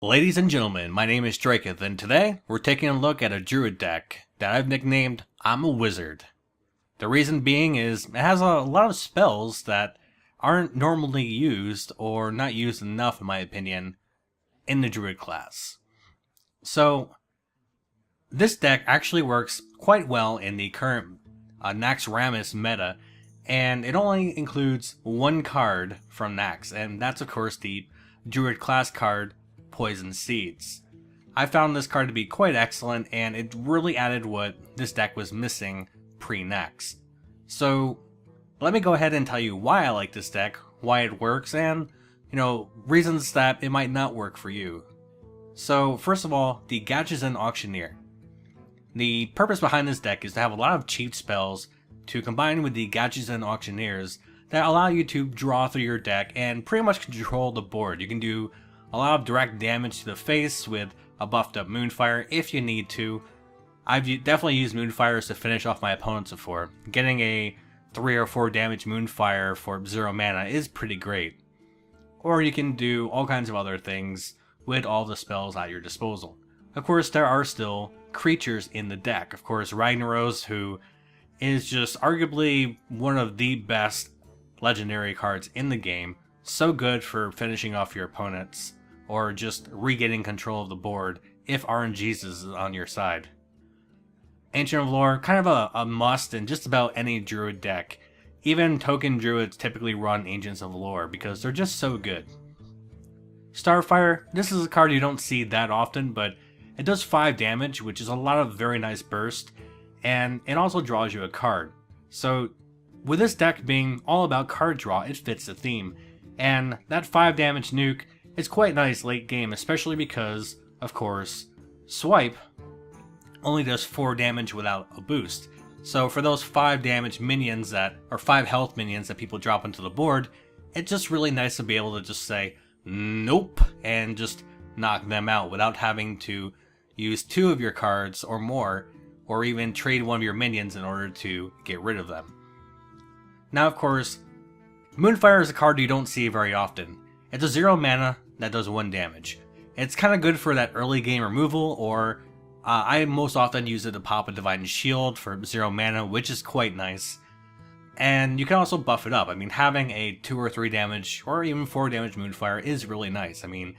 Ladies and gentlemen, my name is Draketh, and today we're taking a look at a druid deck that I've nicknamed I'm a Wizard. The reason being is it has a lot of spells that aren't normally used, or not used enough in my opinion, in the druid class. So, this deck actually works quite well in the current Naxxaramus meta, and it only includes one card from Nax, and that's of course the druid class card, Poison Seeds. I found this card to be quite excellent, and it really added what this deck was missing pre-Nax. So, let me go ahead and tell you why I like this deck, why it works, and, reasons that it might not work for you. So, first of all, the Gadgetzan Auctioneer. The purpose behind this deck is to have a lot of cheap spells to combine with the Gadgetzan Auctioneers that allow you to draw through your deck and pretty much control the board. You can do a lot of direct damage to the face with a buffed up Moonfire if you need to. I've definitely used Moonfires to finish off my opponents before. Getting a 3 or 4 damage Moonfire for 0 mana is pretty great. Or you can do all kinds of other things with all the spells at your disposal. Of course, there are still creatures in the deck. Of course, Ragnaros, who is just arguably one of the best legendary cards in the game. So good for finishing off your opponents, or just regaining control of the board if RNGs is on your side. Ancient of Lore, kind of a must in just about any druid deck. Even token druids typically run Ancients of Lore because they're just so good. Starfire, this is a card you don't see that often, but it does 5 damage, which is a lot of very nice burst, and it also draws you a card. So, with this deck being all about card draw, it fits the theme. And that 5 damage nuke is quite nice late game, especially because, of course, Swipe only does 4 damage without a boost. So for those 5 damage minions or 5 health minions that people drop into the board, it's just really nice to be able to just say, nope, and just knock them out without having to use 2 of your cards or more, or even trade one of your minions in order to get rid of them. Now, of course, Moonfire is a card you don't see very often. It's a 0 mana that does 1 damage. It's kind of good for that early game removal, or I most often use it to pop a Divine Shield for 0 mana, which is quite nice. And you can also buff it up. I mean, having a 2 or 3 damage, or even 4 damage Moonfire is really nice. I mean,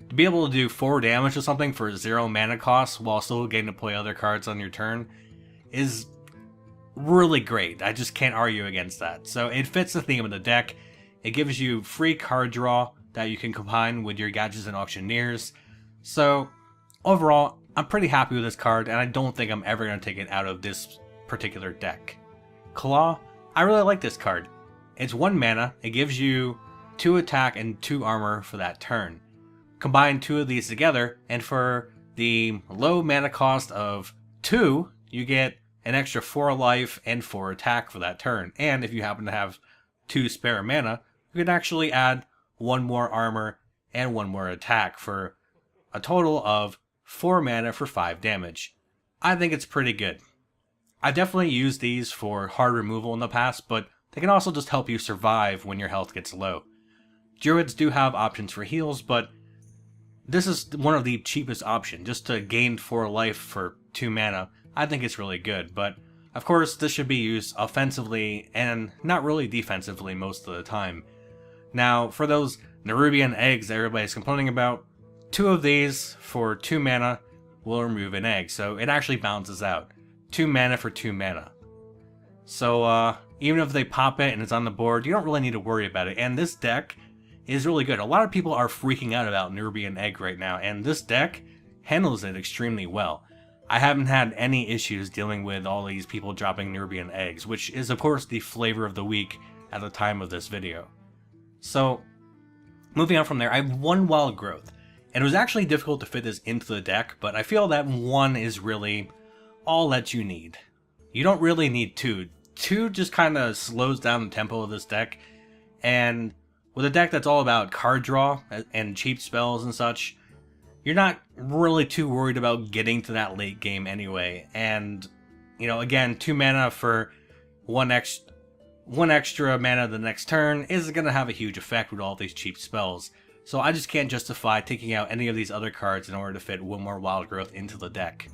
to be able to do 4 damage or something for 0 mana cost while still getting to play other cards on your turn is really great. I just can't argue against that. So it fits the theme of the deck. It gives you free card draw that you can combine with your Gadgetzan Auctioneers. So overall, I'm pretty happy with this card, and I don't think I'm ever going to take it out of this particular deck. Claw, I really like this card. It's 1 mana, it gives you 2 attack and 2 armor for that turn. Combine 2 of these together, and for the low mana cost of 2, you get an extra 4 life and 4 attack for that turn. And if you happen to have 2 spare mana, you can actually add 1 more armor and 1 more attack for a total of 4 mana for 5 damage. I think it's pretty good. I definitely used these for hard removal in the past, but they can also just help you survive when your health gets low. Druids do have options for heals, but this is one of the cheapest options, just to gain 4 life for 2 mana. I think it's really good, but of course this should be used offensively and not really defensively most of the time. Now, for those Nerubian eggs that everybody's complaining about, 2 of these for 2 mana will remove an egg, so it actually balances out. 2 mana for 2 mana. So even if they pop it and it's on the board, you don't really need to worry about it, and this deck is really good. A lot of people are freaking out about Nerubian egg right now, and this deck handles it extremely well. I haven't had any issues dealing with all these people dropping Nerubian eggs, which is of course the flavor of the week at the time of this video. So, moving on from there, I have 1 Wild Growth, and it was actually difficult to fit this into the deck, but I feel that 1 is really all that you need. You don't really need 2. 2 just kind of slows down the tempo of this deck, and with a deck that's all about card draw and cheap spells and such, you're not really too worried about getting to that late game anyway. And, again, 2 mana for 1 extra mana the next turn isn't going to have a huge effect with all these cheap spells. So I just can't justify taking out any of these other cards in order to fit one more Wild Growth into the deck.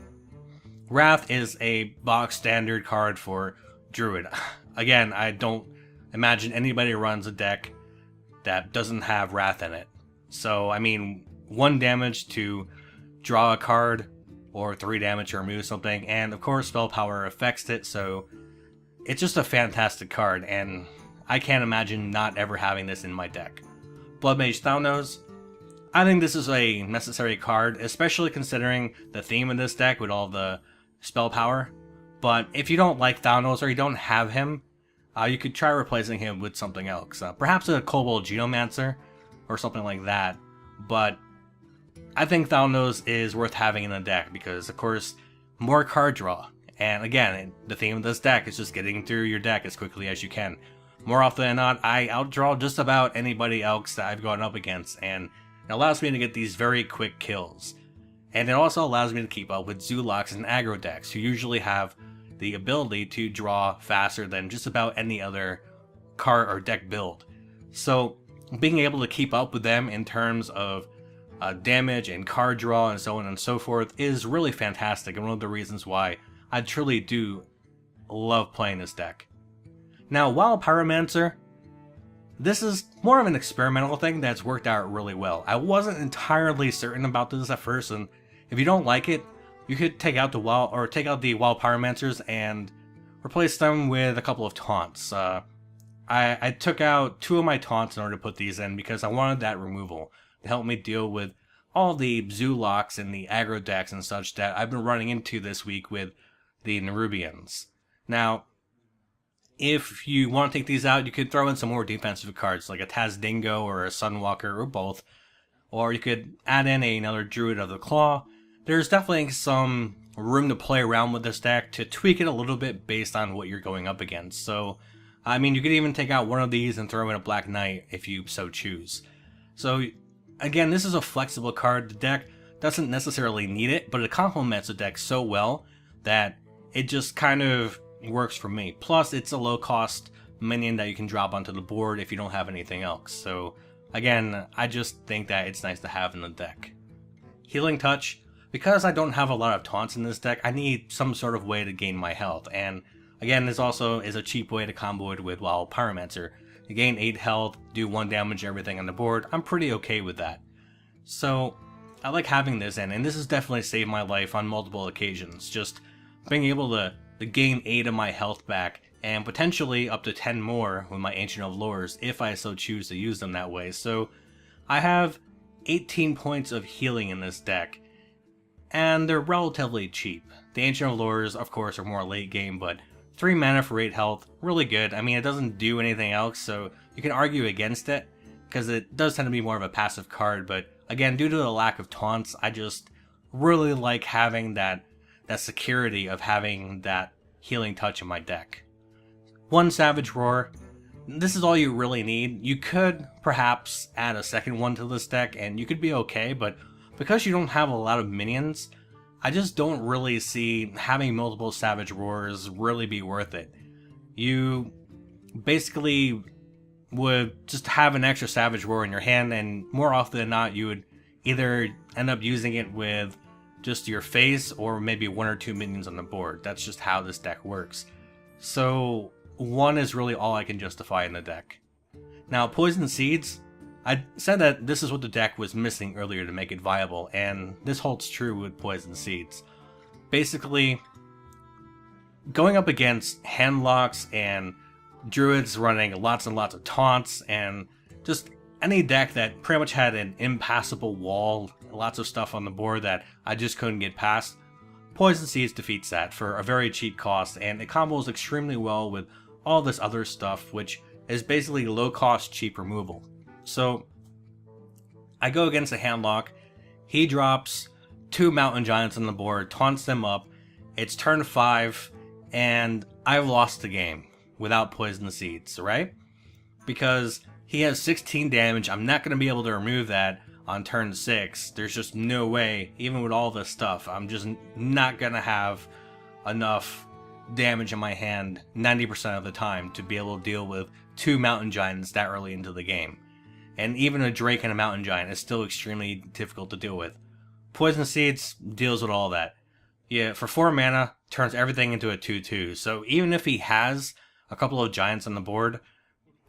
Wrath is a box standard card for Druid. Again, I don't imagine anybody runs a deck that doesn't have Wrath in it. So, I mean, 1 damage to draw a card, or 3 damage to remove something, and of course spell power affects it, so it's just a fantastic card, and I can't imagine not ever having this in my deck. Blood Mage Thalnos, I think this is a necessary card, especially considering the theme of this deck with all the spell power. But if you don't like Thalnos or you don't have him, you could try replacing him with something else. Perhaps a Kobold Geomancer or something like that. But I think Thalnos is worth having in the deck because, of course, more card draw. And again, the theme of this deck is just getting through your deck as quickly as you can. More often than not, I outdraw just about anybody else that I've gone up against, and it allows me to get these very quick kills. And it also allows me to keep up with Zulocks and aggro decks, who usually have the ability to draw faster than just about any other card or deck build. So being able to keep up with them in terms of damage and card draw and so on and so forth is really fantastic, and one of the reasons why I truly do love playing this deck. Now, Wild Pyromancer, this is more of an experimental thing that's worked out really well. I wasn't entirely certain about this at first, and if you don't like it, you could take out the Wild Pyromancers and replace them with a couple of taunts. I took out 2 of my taunts in order to put these in because I wanted that removal to help me deal with all the Zulocks and the aggro decks and such that I've been running into this week with the Nerubians. Now, if you want to take these out, you could throw in some more defensive cards like a Tazdingo or a Sunwalker or both. Or you could add in another Druid of the Claw. There's definitely some room to play around with this deck to tweak it a little bit based on what you're going up against. So, I mean, you could even take out one of these and throw in a Black Knight if you so choose. So, again, this is a flexible card. The deck doesn't necessarily need it, but it complements the deck so well that it just kind of works for me. Plus, it's a low-cost minion that you can drop onto the board if you don't have anything else. So, again, I just think that it's nice to have in the deck. Healing Touch. Because I don't have a lot of taunts in this deck, I need some sort of way to gain my health. And, again, this also is a cheap way to combo it with Wild Pyromancer. You gain 8 health, do 1 damage to everything on the board. I'm pretty okay with that. So, I like having this in, and this has definitely saved my life on multiple occasions. Just being able to gain 8 of my health back, and potentially up to 10 more with my Ancient of Lures, if I so choose to use them that way. So, I have 18 points of healing in this deck, and they're relatively cheap. The Ancient of Lures, of course, are more late game, but 3 mana for 8 health, really good. I mean, it doesn't do anything else, so you can argue against it, because it does tend to be more of a passive card, but again, due to the lack of taunts, I just really like having that security of having that healing touch in my deck. 1 Savage Roar. This is all you really need. You could perhaps add a second one to this deck, and you could be okay, but because you don't have a lot of minions, I just don't really see having multiple Savage Roars really be worth it. You basically would just have an extra Savage Roar in your hand, and more often than not, you would either end up using it with just your face or maybe 1 or 2 minions on the board. That's just how this deck works. So 1 is really all I can justify in the deck. Now, Poison Seeds. I said that this is what the deck was missing earlier to make it viable, and this holds true with Poison Seeds. Basically, going up against Handlocks and Druids running lots and lots of taunts, and just any deck that pretty much had an impassable wall, lots of stuff on the board that I just couldn't get past, Poison Seeds defeats that for a very cheap cost, and it combos extremely well with all this other stuff, which is basically low-cost, cheap removal. So, I go against a Handlock, he drops 2 Mountain Giants on the board, taunts them up, it's turn 5, and I've lost the game without Poison Seeds, right? Because he has 16 damage, I'm not going to be able to remove that on turn 6, there's just no way, even with all this stuff, I'm just not going to have enough damage in my hand 90% of the time to be able to deal with 2 Mountain Giants that early into the game. and even a Drake and a Mountain Giant is still extremely difficult to deal with. Poison Seeds deals with all that. Yeah, for 4 mana, turns everything into a 2/2, so even if he has a couple of Giants on the board,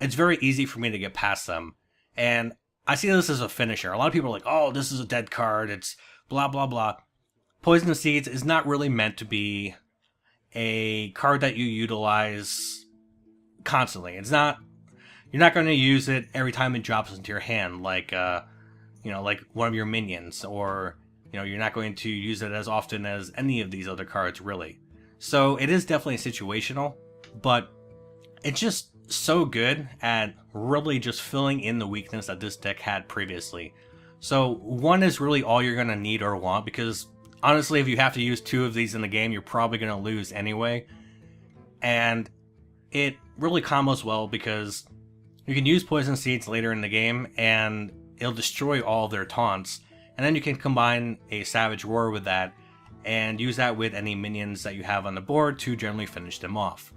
it's very easy for me to get past them. And I see this as a finisher. A lot of people are like, oh, this is a dead card, it's blah blah blah. Poison Seeds is not really meant to be a card that you utilize constantly. It's not, you're not going to use it every time it drops into your hand, like like one of your minions, or you're not going to use it as often as any of these other cards, really. So it is definitely situational, but it's just so good at really just filling in the weakness that this deck had previously. So 1 is really all you're going to need or want, because honestly, if you have to use 2 of these in the game, you're probably going to lose anyway. And it really combos well because you can use Poison Seeds later in the game and it'll destroy all their taunts. And then you can combine a Savage Roar with that and use that with any minions that you have on the board to generally finish them off.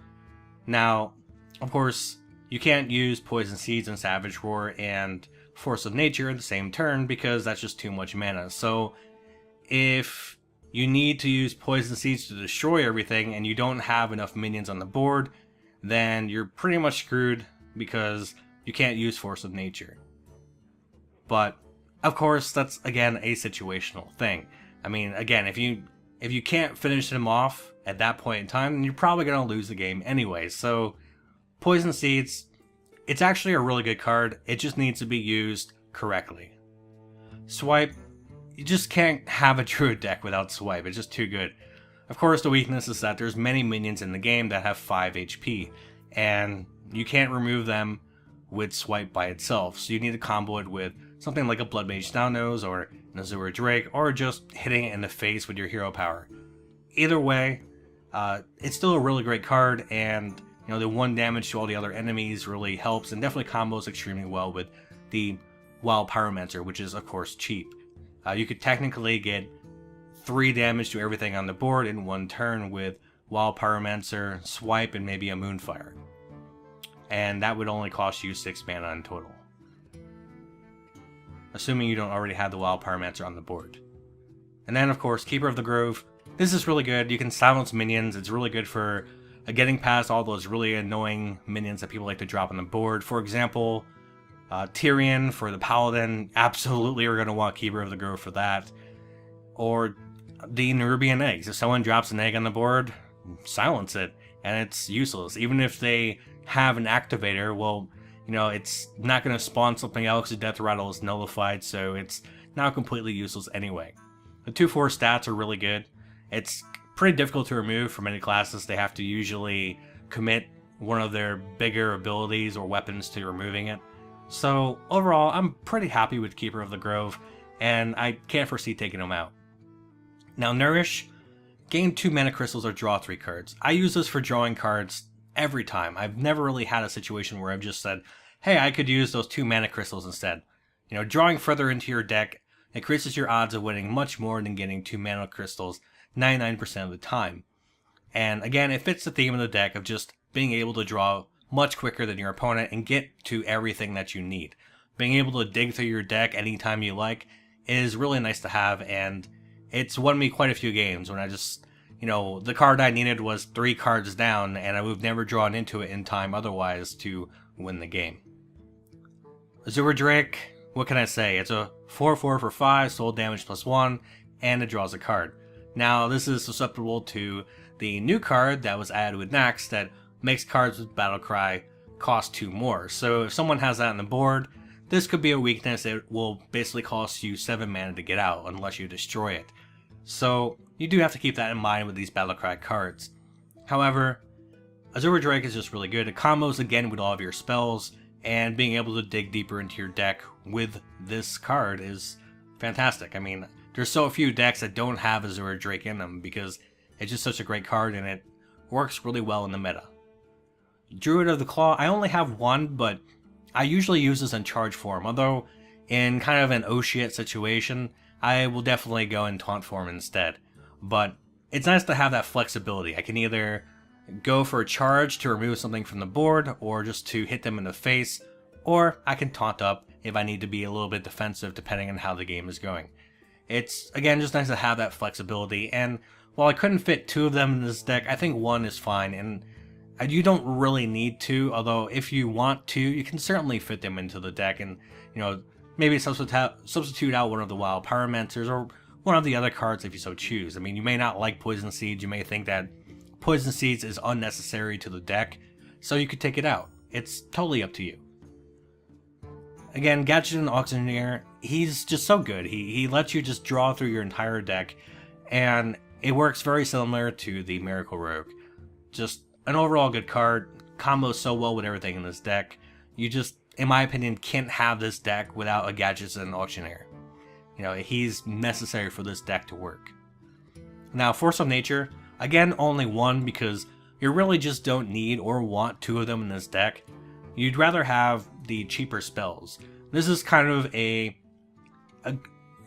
Now, of course, you can't use Poison Seeds and Savage Roar and Force of Nature in the same turn because that's just too much mana. So if you need to use Poison Seeds to destroy everything and you don't have enough minions on the board, then you're pretty much screwed because you can't use Force of Nature. But of course, that's again a situational thing. I mean, again, if you can't finish them off at that point in time, then you're probably going to lose the game anyway. So Poison Seeds, it's actually a really good card. It just needs to be used correctly. Swipe, you just can't have a Druid deck without Swipe. It's just too good. Of course, the weakness is that there's many minions in the game that have 5 HP, and you can't remove them with Swipe by itself. So you need to combo it with something like a Blood Mage Downose or an Azure Drake, or just hitting it in the face with your hero power. Either way, it's still a really great card, and the 1 damage to all the other enemies really helps, and definitely combos extremely well with the Wild Pyromancer, which is of course cheap. You could technically get 3 damage to everything on the board in 1 turn with Wild Pyromancer, Swipe, and maybe a Moonfire. And that would only cost you 6 mana in total, assuming you don't already have the Wild Pyromancer on the board. And then of course, Keeper of the Grove. This is really good. You can silence minions. It's really good for getting past all those really annoying minions that people like to drop on the board. For example, Tyrion for the Paladin, absolutely are going to want Keeper of the Grove for that. Or the Nerubian Eggs. If someone drops an egg on the board, silence it, and it's useless. Even if they have an activator, well, it's not going to spawn something else. The Death Rattle is nullified, so it's now completely useless anyway. The 2/4 stats are really good. It's pretty difficult to remove for many classes. They have to usually commit one of their bigger abilities or weapons to removing it. So overall, I'm pretty happy with Keeper of the Grove, and I can't foresee taking them out. Now Nourish, gain 2 mana crystals or draw 3 cards. I use this for drawing cards every time. I've never really had a situation where I've just said, hey, I could use those 2 mana crystals instead. Drawing further into your deck, increases your odds of winning much more than getting 2 mana crystals 99% of the time. And again, it fits the theme of the deck of just being able to draw much quicker than your opponent and get to everything that you need. Being able to dig through your deck anytime you like is really nice to have, and it's won me quite a few games when I just, the card I needed was 3 cards down and I would have never drawn into it in time otherwise to win the game. Azure Drake, what can I say? It's a 4/4 for 5, soul damage +1, and it draws a card. Now, this is susceptible to the new card that was added with Nax that makes cards with Battlecry cost 2 more. So if someone has that on the board, this could be a weakness. It will basically cost you 7 mana to get out unless you destroy it. So you do have to keep that in mind with these Battlecry cards. However, Azure Drake is just really good. It combos again with all of your spells, and being able to dig deeper into your deck with this card is fantastic. I mean, there's so few decks that don't have Azure Drake in them because it's just such a great card and it works really well in the meta. Druid of the Claw, I only have 1, but I usually use this in charge form, although in kind of an oh shit situation, I will definitely go in taunt form instead. But it's nice to have that flexibility. I can either go for a charge to remove something from the board, or just to hit them in the face, or I can taunt up if I need to be a little bit defensive depending on how the game is going. It's, again, just nice to have that flexibility, and while I couldn't fit 2 of them in this deck, I think 1 is fine, and you don't really need to, although if you want to, you can certainly fit them into the deck and, maybe substitute out one of the Wild Pyromancers or one of the other cards if you so choose. I mean, you may not like Poison Seeds, you may think that Poison Seeds is unnecessary to the deck, so you could take it out. It's totally up to you. Again, Gadget and Auctioneer, he's just so good. He lets you just draw through your entire deck, and it works very similar to the Miracle Rogue. Just an overall good card, combos so well with everything in this deck. You just, in my opinion, can't have this deck without a Gadget and Auctioneer. He's necessary for this deck to work. Now, Force of Nature, again, only 1 because you really just don't need or want 2 of them in this deck. You'd rather have the cheaper spells. This is kind of a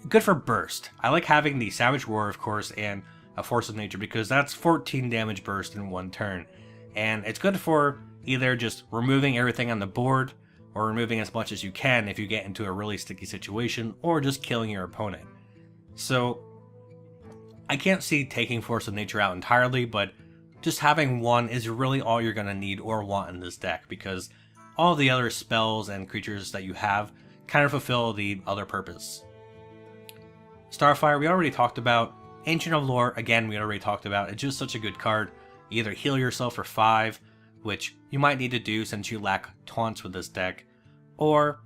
good for burst. I like having the Savage Roar, of course, and a Force of Nature because that's 14 damage burst in 1 turn. And it's good for either just removing everything on the board or removing as much as you can if you get into a really sticky situation, or just killing your opponent. So I can't see taking Force of Nature out entirely, but just having 1 is really all you're going to need or want in this deck, because all the other spells and creatures that you have kind of fulfill the other purpose. Starfire, we already talked about. Ancient of Lore, again, we already talked about. It's just such a good card. You either heal yourself for 5, which you might need to do since you lack taunts with this deck, or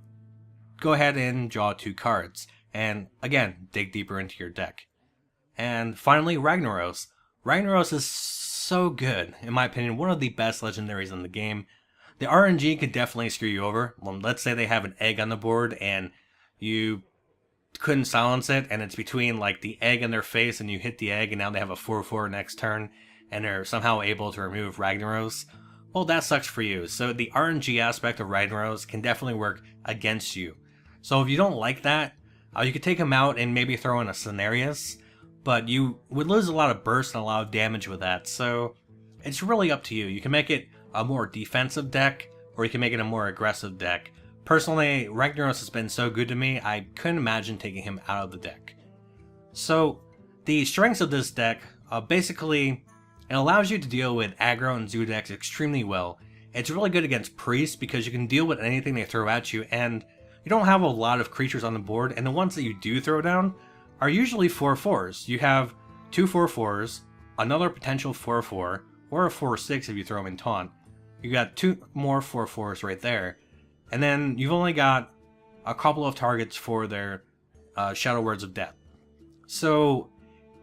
go ahead and draw 2 cards, and again, dig deeper into your deck. And finally, Ragnaros. Ragnaros is so good, in my opinion, one of the best legendaries in the game. The RNG could definitely screw you over. Well, let's say they have an egg on the board and you couldn't silence it, and it's between like the egg and their face, and you hit the egg and now they have a 4/4 next turn, and they're somehow able to remove Ragnaros. Well, that sucks for you. So the RNG aspect of Ragnaros can definitely work against you. So if you don't like that, you could take him out and maybe throw in a Cenarius, but you would lose a lot of burst and a lot of damage with that. So it's really up to you. You can make it a more defensive deck, or you can make it a more aggressive deck. Personally, Ragnaros has been so good to me, I couldn't imagine taking him out of the deck. So the strengths of this deck, basically, it allows you to deal with aggro and zoo decks extremely well. It's really good against priests because you can deal with anything they throw at you, and you don't have a lot of creatures on the board, and the ones that you do throw down are usually 4/4s. You have 2 4/4s, another potential 4/4, or a 4/6 if you throw them in taunt. You got 2 more 4/4s right there, and then you've only got a couple of targets for their Shadow Words of Death. So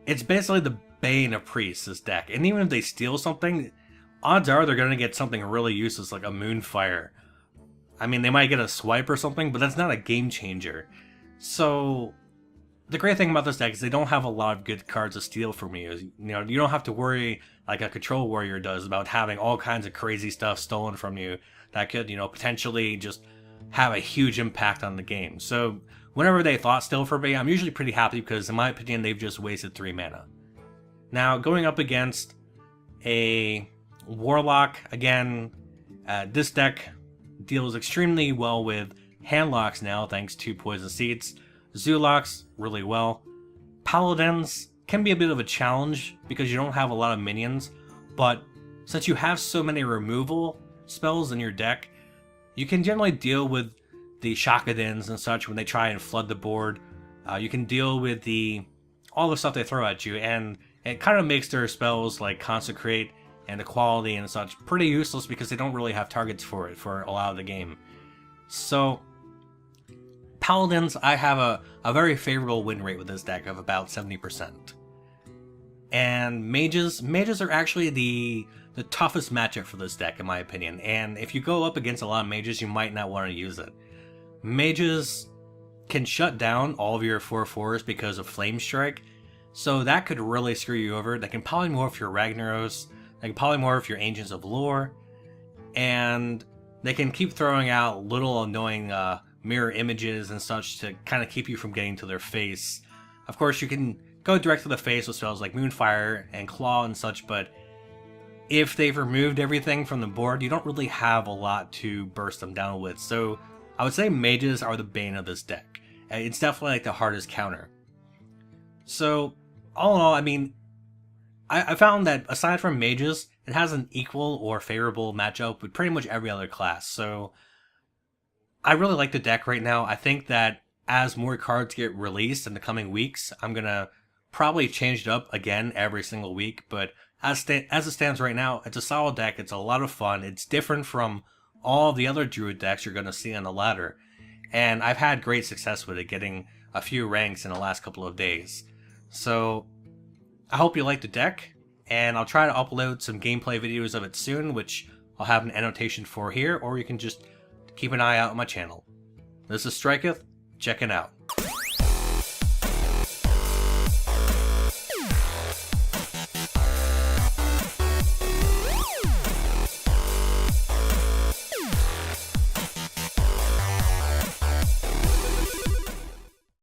it's basically the bane of priests, this deck, and even if they steal something, odds are they're going to get something really useless like a Moonfire. I mean, they might get a swipe or something, but that's not a game changer. So the great thing about this deck is they don't have a lot of good cards to steal from you. You don't have to worry like a Control Warrior does about having all kinds of crazy stuff stolen from you that could, potentially just have a huge impact on the game. So whenever they thought steal from me, I'm usually pretty happy because in my opinion, they've just wasted 3 mana. Now, going up against a Warlock, again, this deck deals extremely well with Handlocks now, thanks to Poison Seeds. Zoolocks, really well. Paladins can be a bit of a challenge because you don't have a lot of minions, but since you have so many removal spells in your deck, you can generally deal with the Shakadins and such when they try and flood the board. You can deal with all the stuff they throw at you, and it kind of makes their spells like Consecrate and Equality and such pretty useless because they don't really have targets for it for a lot of the game. So Paladins, I have a very favorable win rate with this deck of about 70%. And Mages are actually the toughest matchup for this deck in my opinion, and if you go up against a lot of Mages, you might not want to use it. Mages can shut down all of your 4/4s because of Flame Strike, so that could really screw you over. They can polymorph your Ragnaros, they can polymorph your Ancients of Lore, and they can keep throwing out little annoying mirror images and such to kind of keep you from getting to their face. Of course, you can go direct to the face with spells like Moonfire and Claw and such, but if they've removed everything from the board, you don't really have a lot to burst them down with. So I would say mages are the bane of this deck. It's definitely like the hardest counter. So, all in all, I mean, I found that aside from mages, it has an equal or favorable matchup with pretty much every other class. So, I really like the deck right now. I think that as more cards get released in the coming weeks, I'm going to probably change it up again every single week. But as it stands right now, it's a solid deck. It's a lot of fun. It's different from all the other Druid decks you're going to see on the ladder. And I've had great success with it, getting a few ranks in the last couple of days. So I hope you like the deck, and I'll try to upload some gameplay videos of it soon, which I'll have an annotation for here, or you can just keep an eye out on my channel. This is Striketh, checking out.